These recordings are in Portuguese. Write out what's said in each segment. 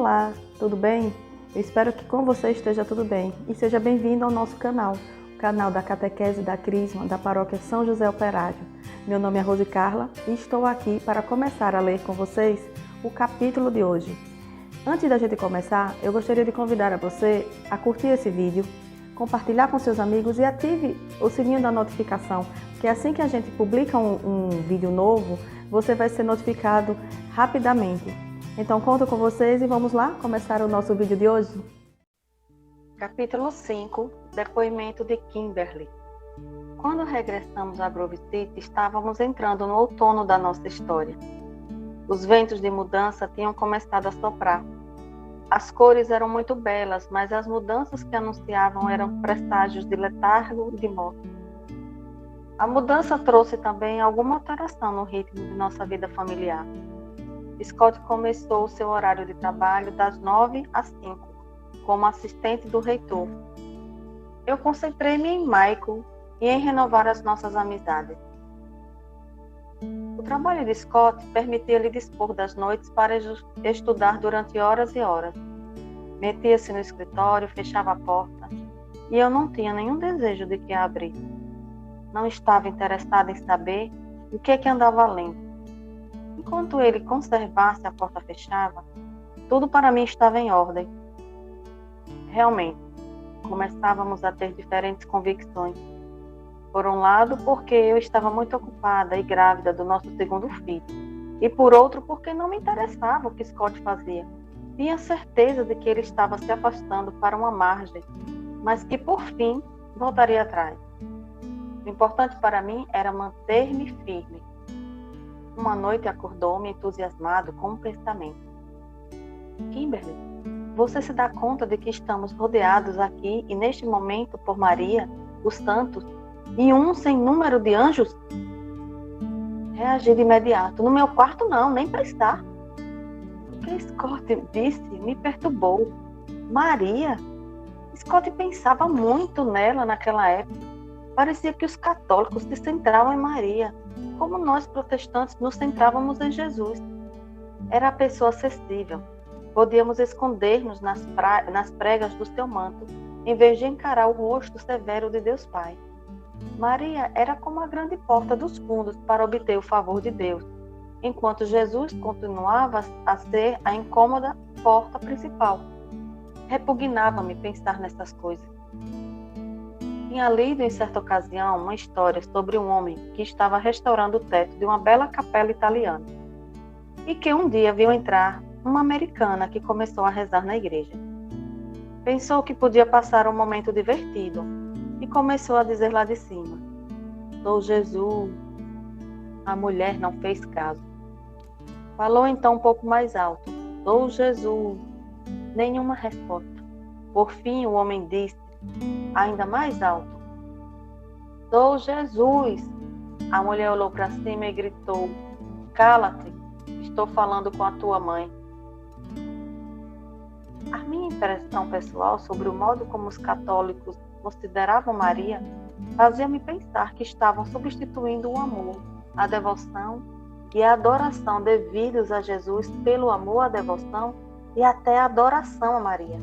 Olá, tudo bem? Eu espero que com você esteja tudo bem e seja bem-vindo ao nosso canal, o canal da Catequese da Crisma da Paróquia São José Operário. Meu nome é Rose Carla e estou aqui para começar a ler com vocês o capítulo de hoje. Antes da gente começar, eu gostaria de convidar a você a curtir esse vídeo, compartilhar com seus amigos e ative o sininho da notificação, que assim que a gente publica um vídeo novo, você vai ser notificado rapidamente. Então conto com vocês e vamos lá começar o nosso vídeo de hoje? Capítulo 5, Depoimento de Kimberly. Quando regressamos a Grove City, estávamos entrando no outono da nossa história. Os ventos de mudança tinham começado a soprar. As cores eram muito belas, mas as mudanças que anunciavam eram presságios de letargo e de morte. A mudança trouxe também alguma alteração no ritmo de nossa vida familiar. Scott começou o seu horário de trabalho das 9 às 5, como assistente do reitor. Eu concentrei-me em Michael e em renovar as nossas amizades. O trabalho de Scott permitia-lhe dispor das noites para estudar durante horas e horas. Metia-se no escritório, fechava a porta, e eu não tinha nenhum desejo de que a abrisse. Não estava interessada em saber o que andava lendo. Enquanto ele conservasse a porta fechada, tudo para mim estava em ordem. Realmente, começávamos a ter diferentes convicções. Por um lado, porque eu estava muito ocupada e grávida do nosso segundo filho. E por outro, porque não me interessava o que Scott fazia. Tinha certeza de que ele estava se afastando para uma margem, mas que por fim voltaria atrás. O importante para mim era manter-me firme. Uma noite acordou-me entusiasmado com um pensamento. Kimberly, você se dá conta de que estamos rodeados aqui e neste momento por Maria, os santos e um sem número de anjos? Reagi de imediato. No meu quarto não, nem pensar. O que Scott disse me perturbou. Maria? Scott pensava muito nela naquela época. Parecia que os católicos se centravam em Maria, como nós protestantes nos centrávamos em Jesus. Era a pessoa acessível. Podíamos esconder-nos nas pregas do seu manto, em vez de encarar o rosto severo de Deus Pai. Maria era como a grande porta dos fundos para obter o favor de Deus, enquanto Jesus continuava a ser a incômoda porta principal. Repugnava-me pensar nessas coisas. Tinha lido em certa ocasião uma história sobre um homem que estava restaurando o teto de uma bela capela italiana e que um dia viu entrar uma americana que começou a rezar na igreja. Pensou que podia passar um momento divertido e começou a dizer lá de cima: "Sou Jesus." A mulher não fez caso. Falou então um pouco mais alto: "Sou Jesus." Nenhuma resposta. Por fim, o homem disse, ainda mais alto: "Sou Jesus." A mulher olhou para cima e gritou: "Cala-te, estou falando com a tua mãe." A minha impressão pessoal sobre o modo como os católicos consideravam Maria fazia-me pensar que estavam substituindo o amor, a devoção e a adoração devidos a Jesus pelo amor, a devoção e até a adoração a Maria.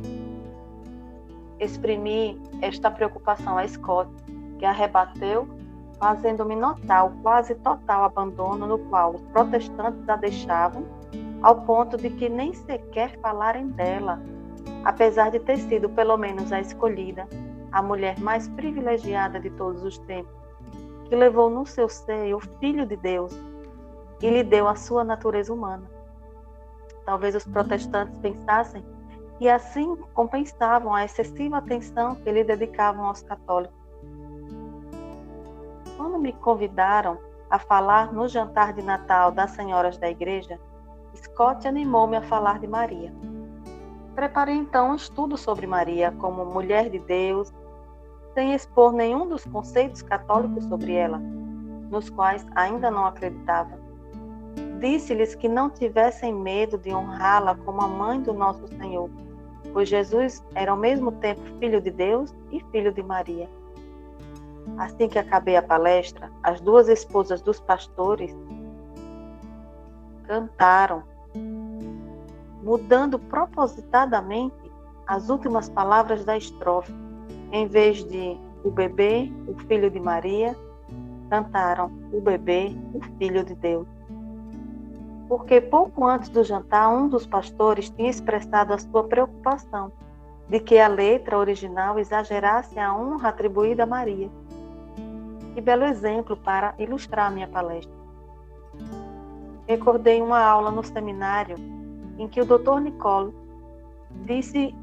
Exprimi esta preocupação a Scott, que a rebateu, fazendo-me notar o quase total abandono no qual os protestantes a deixavam, ao ponto de que nem sequer falarem dela, apesar de ter sido pelo menos a escolhida, a mulher mais privilegiada de todos os tempos, que levou no seu seio o Filho de Deus e lhe deu a sua natureza humana. Talvez os protestantes pensassem e assim compensavam a excessiva atenção que lhe dedicavam aos católicos. Quando me convidaram a falar no jantar de Natal das senhoras da igreja, Scott animou-me a falar de Maria. Preparei então um estudo sobre Maria como mulher de Deus, sem expor nenhum dos conceitos católicos sobre ela, nos quais ainda não acreditava. Disse-lhes que não tivessem medo de honrá-la como a mãe do nosso Senhor, pois Jesus era ao mesmo tempo filho de Deus e filho de Maria. Assim que acabei a palestra, as duas esposas dos pastores cantaram mudando propositadamente as últimas palavras da estrofe. Em vez de o bebê, o filho de Maria, cantaram o bebê, o filho de Deus. Porque pouco antes do jantar, um dos pastores tinha expressado a sua preocupação de que a letra original exagerasse a honra atribuída a Maria. Que belo exemplo para ilustrar a minha palestra. Recordei uma aula no seminário em que o Dr. Nicole disse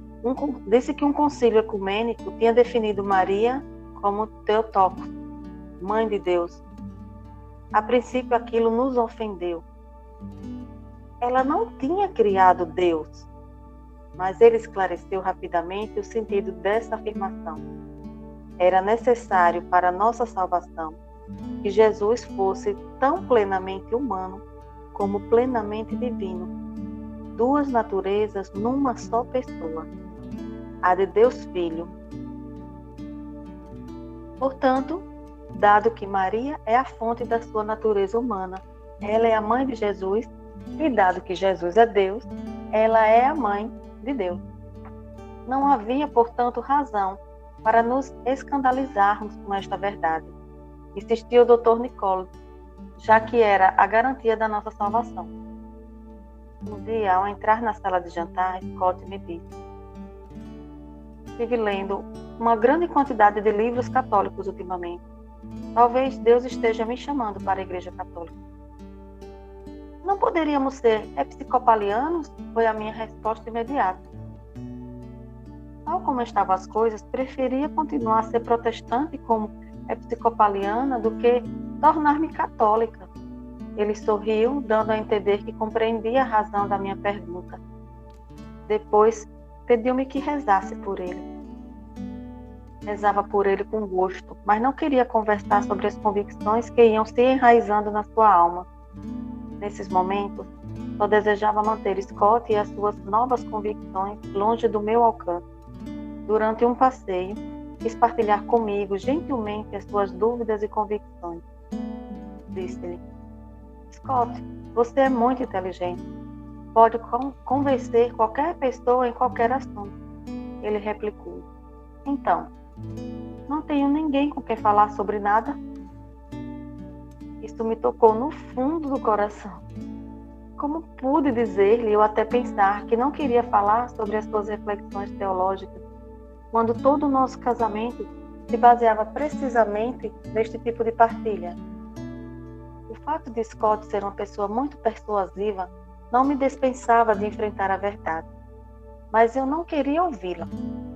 que um concílio ecumênico tinha definido Maria como Theotokos, Mãe de Deus. A princípio aquilo nos ofendeu. Ela não tinha criado Deus, mas ele esclareceu rapidamente o sentido dessa afirmação. Era necessário para nossa salvação que Jesus fosse tão plenamente humano como plenamente divino, duas naturezas numa só pessoa, a de Deus Filho. Portanto, dado que Maria é a fonte da sua natureza humana, ela é a mãe de Jesus, e dado que Jesus é Deus, ela é a mãe de Deus. Não havia, portanto, razão para nos escandalizarmos com esta verdade, insistiu o Dr. Nicole, já que era a garantia da nossa salvação. Um dia, ao entrar na sala de jantar, Scott me disse: estive lendo uma grande quantidade de livros católicos ultimamente. Talvez Deus esteja me chamando para a Igreja Católica. Não poderíamos ser episcopalianos? Foi a minha resposta imediata. Tal como estavam as coisas, preferia continuar a ser protestante como episcopaliana do que tornar-me católica. Ele sorriu, dando a entender que compreendia a razão da minha pergunta. Depois, pediu-me que rezasse por ele. Rezava por ele com gosto, mas não queria conversar sobre as convicções que iam se enraizando na sua alma. Nesses momentos, só desejava manter Scott e as suas novas convicções longe do meu alcance. Durante um passeio, quis partilhar comigo gentilmente as suas dúvidas e convicções. Disse-lhe: Scott, você é muito inteligente. Pode convencer qualquer pessoa em qualquer assunto. Ele replicou: então, não tenho ninguém com quem falar sobre nada? Isso me tocou no fundo do coração. Como pude dizer-lhe ou até pensar que não queria falar sobre as suas reflexões teológicas, quando todo o nosso casamento se baseava precisamente neste tipo de partilha? O fato de Scott ser uma pessoa muito persuasiva não me dispensava de enfrentar a verdade. Mas eu não queria ouvi-la.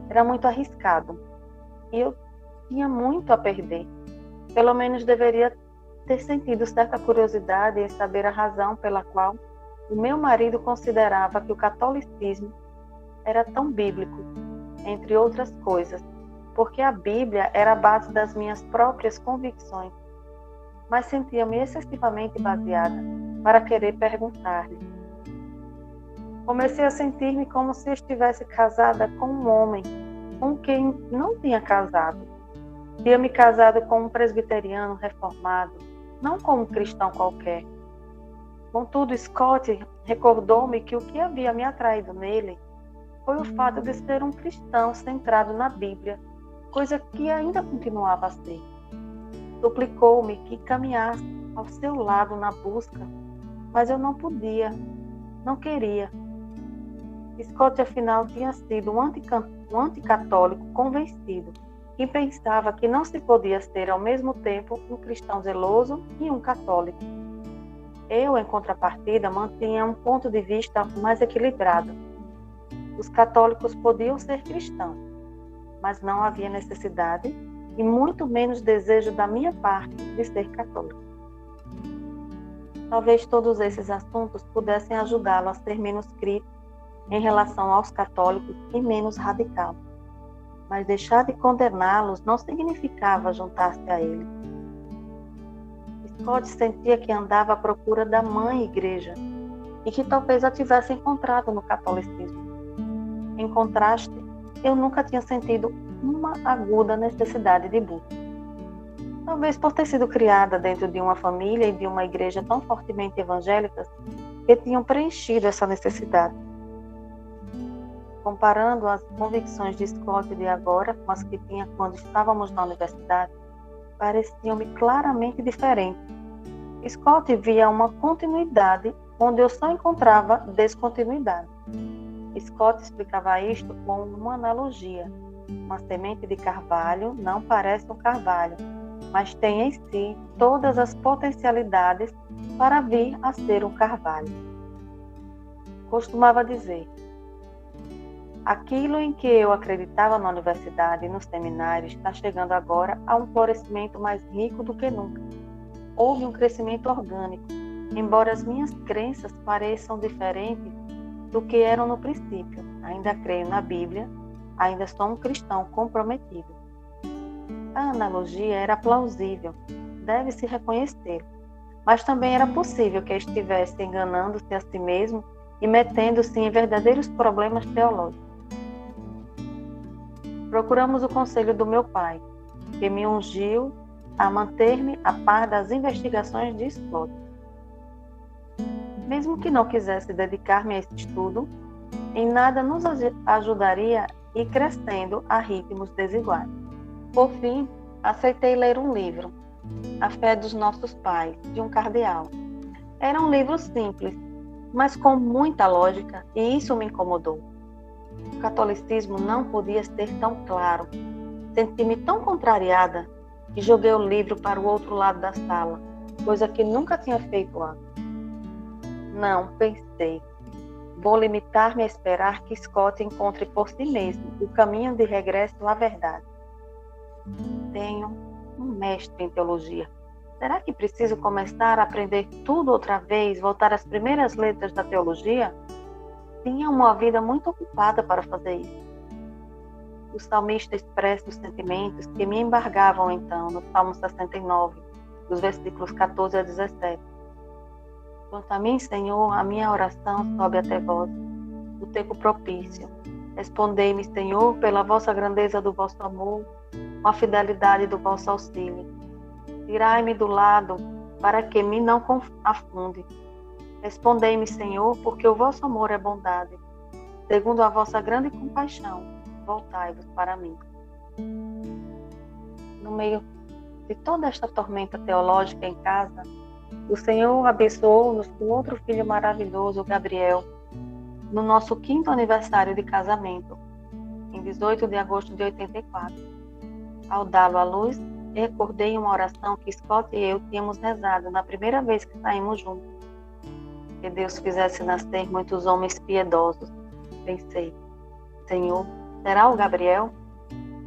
Era muito arriscado. E eu tinha muito a perder. Pelo menos deveria ter sentido certa curiosidade em saber a razão pela qual o meu marido considerava que o catolicismo era tão bíblico, entre outras coisas, porque a Bíblia era a base das minhas próprias convicções. Mas sentia-me excessivamente baseada para querer perguntar-lhe. Comecei a sentir-me como se estivesse casada com um homem com quem não tinha casado. Tinha me casado com um presbiteriano reformado, não com um cristão qualquer. Contudo, Scott recordou-me que o que havia me atraído nele foi o fato de ser um cristão centrado na Bíblia, coisa que ainda continuava a ser. Suplicou-me que caminhasse ao seu lado na busca, mas eu não podia, não queria. Scott, afinal, tinha sido um anticatólico convencido, que pensava que não se podia ser ao mesmo tempo um cristão zeloso e um católico. Eu, em contrapartida, mantinha um ponto de vista mais equilibrado. Os católicos podiam ser cristãos, mas não havia necessidade e muito menos desejo da minha parte de ser católico. Talvez todos esses assuntos pudessem ajudá-lo a ser menos crítico em relação aos católicos e menos radical. Mas deixar de condená-los não significava juntar-se a eles. Scott sentia que andava à procura da mãe igreja e que talvez a tivesse encontrado no catolicismo. Em contraste, eu nunca tinha sentido uma aguda necessidade de busca. Talvez por ter sido criada dentro de uma família e de uma igreja tão fortemente evangélicas que tinham preenchido essa necessidade. Comparando as convicções de Scott de agora com as que tinha quando estávamos na universidade, pareciam-me claramente diferentes. Scott via uma continuidade onde eu só encontrava descontinuidade. Scott explicava isto com uma analogia. Uma semente de carvalho não parece um carvalho, mas tem em si todas as potencialidades para vir a ser um carvalho. Costumava dizer: aquilo em que eu acreditava na universidade e no seminário está chegando agora a um florescimento mais rico do que nunca. Houve um crescimento orgânico, embora as minhas crenças pareçam diferentes do que eram no princípio. Ainda creio na Bíblia, ainda sou um cristão comprometido. A analogia era plausível, deve-se reconhecer, mas também era possível que estivesse enganando-se a si mesmo e metendo-se em verdadeiros problemas teológicos. Procuramos o conselho do meu pai, que me ungiu a manter-me a par das investigações de Scott. Mesmo que não quisesse dedicar-me a esse estudo, em nada nos ajudaria a ir crescendo a ritmos desiguais. Por fim, aceitei ler um livro, A Fé dos Nossos Pais, de um cardeal. Era um livro simples, mas com muita lógica, e isso me incomodou. O catolicismo não podia ser tão claro. Senti-me tão contrariada que joguei o livro para o outro lado da sala, coisa que nunca tinha feito antes. Não, pensei. Vou limitar-me a esperar que Scott encontre por si mesmo o caminho de regresso à verdade. Tenho um mestre em teologia. Será que preciso começar a aprender tudo outra vez, voltar às primeiras letras da teologia? Tinha uma vida muito ocupada para fazer isso. O salmista expressa os sentimentos que me embargavam então, no Salmo 69, dos versículos 14 a 17. Quanto a mim, Senhor, a minha oração sobe até vós, o tempo propício. Respondei-me, Senhor, pela vossa grandeza do vosso amor, com a fidelidade do vosso auxílio. Tirai-me do lado, para que me não afunde. Respondei-me, Senhor, porque o vosso amor é bondade. Segundo a vossa grande compaixão, voltai-vos para mim. No meio de toda esta tormenta teológica em casa, o Senhor abençoou-nos com outro filho maravilhoso, Gabriel, no nosso 5º aniversário de casamento, em 18 de agosto de 84. Ao dá-lo à luz, recordei uma oração que Scott e eu tínhamos rezado na primeira vez que saímos juntos. Que Deus fizesse nascer muitos homens piedosos, pensei. Senhor, será o Gabriel?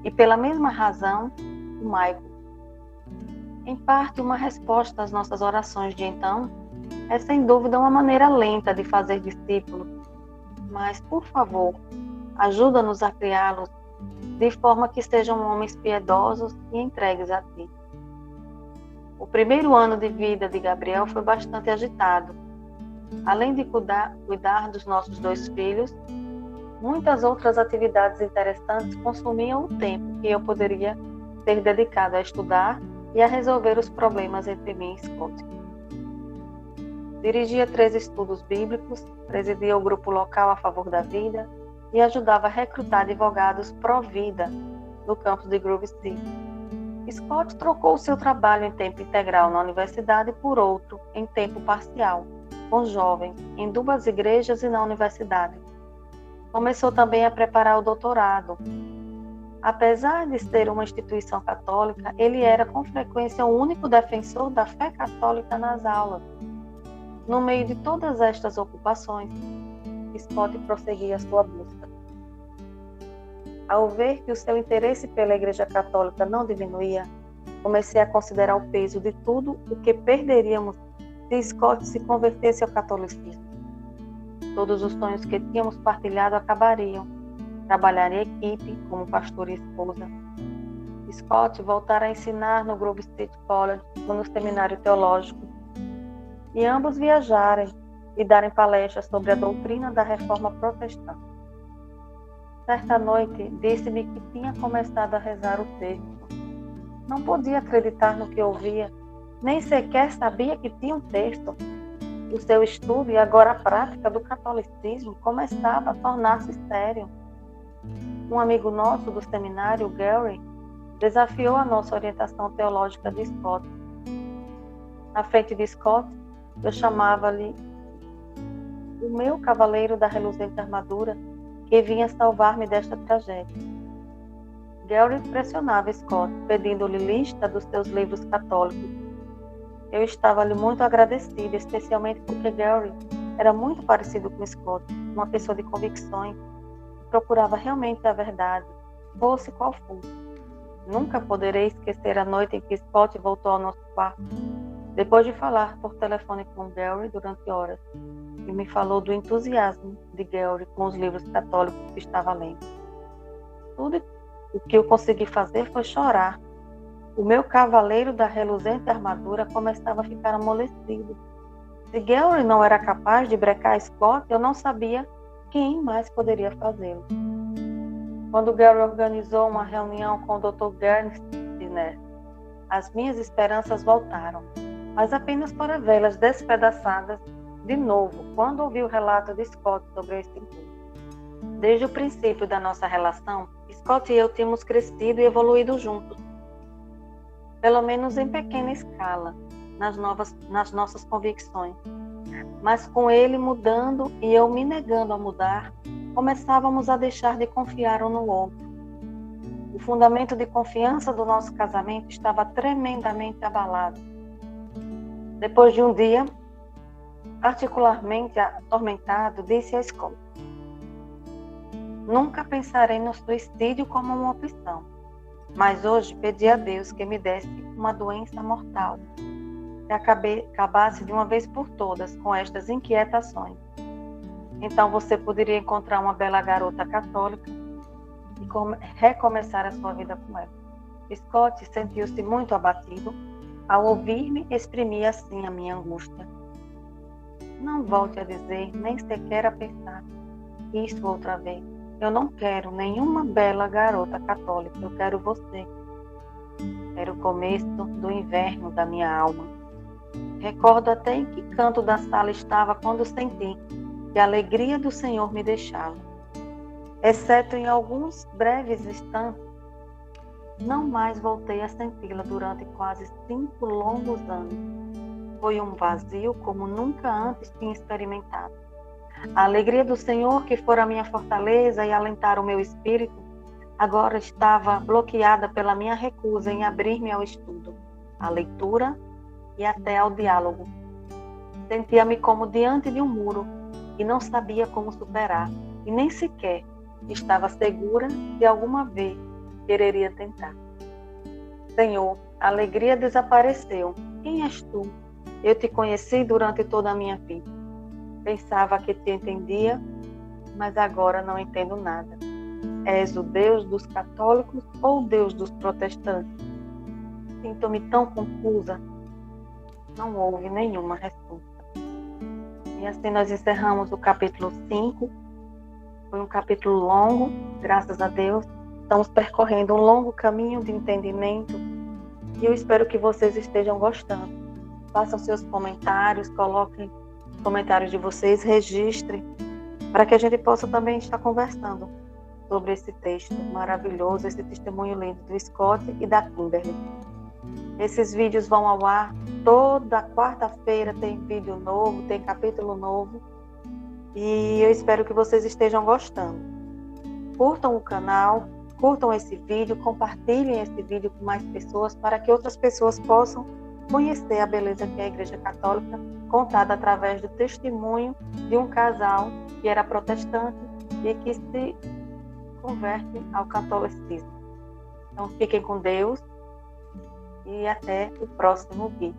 E pela mesma razão, o Michael. Em parte, uma resposta às nossas orações de então é sem dúvida uma maneira lenta de fazer discípulos, mas, por favor, ajuda-nos a criá-los de forma que sejam homens piedosos e entregues a Ti. O primeiro ano de vida de Gabriel foi bastante agitado. Além de cuidar dos nossos 2 filhos, muitas outras atividades interessantes consumiam o tempo que eu poderia ter dedicado a estudar e a resolver os problemas entre mim e Scott. Dirigia 3 estudos bíblicos, presidia o grupo local a favor da vida e ajudava a recrutar advogados pró-vida no campus de Grove City. Scott trocou o seu trabalho em tempo integral na universidade por outro em tempo parcial, com jovens, em 2 igrejas e na universidade. Começou também a preparar o doutorado. Apesar de ser uma instituição católica, ele era com frequência o único defensor da fé católica nas aulas. No meio de todas estas ocupações, Scott prosseguia sua busca. Ao ver que o seu interesse pela Igreja Católica não diminuía, comecei a considerar o peso de tudo o que perderíamos se Scott se convertesse ao catolicismo. Todos os sonhos que tínhamos partilhado acabariam. Trabalhar em equipe, como pastor e esposa. Scott voltara a ensinar no Grove City College, no seminário teológico, e ambos viajarem e darem palestras sobre a doutrina da reforma protestante. Certa noite, disse-me que tinha começado a rezar o texto. Não podia acreditar no que ouvia, nem sequer sabia que tinha um texto. O seu estudo e agora a prática do catolicismo começava a tornar-se sério. Um amigo nosso do seminário, Gary, desafiou a nossa orientação teológica de Scott. Na frente de Scott, eu chamava-lhe o meu cavaleiro da reluzente armadura que vinha salvar-me desta tragédia. Gary pressionava Scott, pedindo-lhe lista dos seus livros católicos. Eu estava-lhe muito agradecida, especialmente porque Gary era muito parecido com Scott, uma pessoa de convicções, que procurava realmente a verdade, fosse qual fosse. Nunca poderei esquecer a noite em que Scott voltou ao nosso quarto, depois de falar por telefone com Gary durante horas, e me falou do entusiasmo de Gary com os livros católicos que estava lendo. Tudo o que eu consegui fazer foi chorar. O meu cavaleiro da reluzente armadura começava a ficar amolecido. Se Gary não era capaz de brecar Scott, eu não sabia quem mais poderia fazê-lo. Quando Gary organizou uma reunião com o Dr. Gardner, as minhas esperanças voltaram, mas apenas para vê-las despedaçadas de novo quando ouvi o relato de Scott sobre esse encontro. Desde o princípio da nossa relação, Scott e eu tínhamos crescido e evoluído juntos, pelo menos em pequena escala, nas nossas convicções. Mas com ele mudando e eu me negando a mudar, começávamos a deixar de confiar um no outro. O fundamento de confiança do nosso casamento estava tremendamente abalado. Depois de um dia, particularmente atormentado, disse a Scott: nunca pensarei no suicídio como uma opção, mas hoje pedi a Deus que me desse uma doença mortal, que acabasse de uma vez por todas com estas inquietações. Então você poderia encontrar uma bela garota católica e recomeçar a sua vida com ela. Scott sentiu-se muito abatido ao ouvir-me exprimir assim a minha angústia. Não volte a dizer, nem sequer a pensar isso outra vez. Eu não quero nenhuma bela garota católica, eu quero você. Era o começo do inverno da minha alma. Recordo até em que canto da sala estava quando senti que a alegria do Senhor me deixava. Exceto em alguns breves instantes, não mais voltei a senti-la durante quase 5 longos anos. Foi um vazio como nunca antes tinha experimentado. A alegria do Senhor, que fora a minha fortaleza e alentar o meu espírito, agora estava bloqueada pela minha recusa em abrir-me ao estudo, à leitura e até ao diálogo. Sentia-me como diante de um muro e não sabia como superar, e nem sequer estava segura de alguma vez quereria tentar. Senhor, a alegria desapareceu. Quem és tu? Eu te conheci durante toda a minha vida. Pensava que te entendia, mas agora não entendo nada. És o Deus dos católicos ou o Deus dos protestantes? Sinto-me tão confusa. Não houve nenhuma resposta. E assim nós encerramos o capítulo 5. Foi um capítulo longo, graças a Deus. Estamos percorrendo um longo caminho de entendimento e eu espero que vocês estejam gostando. Façam seus comentários, coloquem os comentários de vocês, registrem, para que a gente possa também estar conversando sobre esse texto maravilhoso, esse testemunho lindo do Scott e da Kimberly. Esses vídeos vão ao ar toda quarta-feira, tem vídeo novo, tem capítulo novo, e eu espero que vocês estejam gostando. Curtam o canal, curtam esse vídeo, compartilhem esse vídeo com mais pessoas para que outras pessoas possam conhecer a beleza que é a Igreja Católica, contada através do testemunho de um casal que era protestante e que se converte ao catolicismo. Então fiquem com Deus e até o próximo vídeo.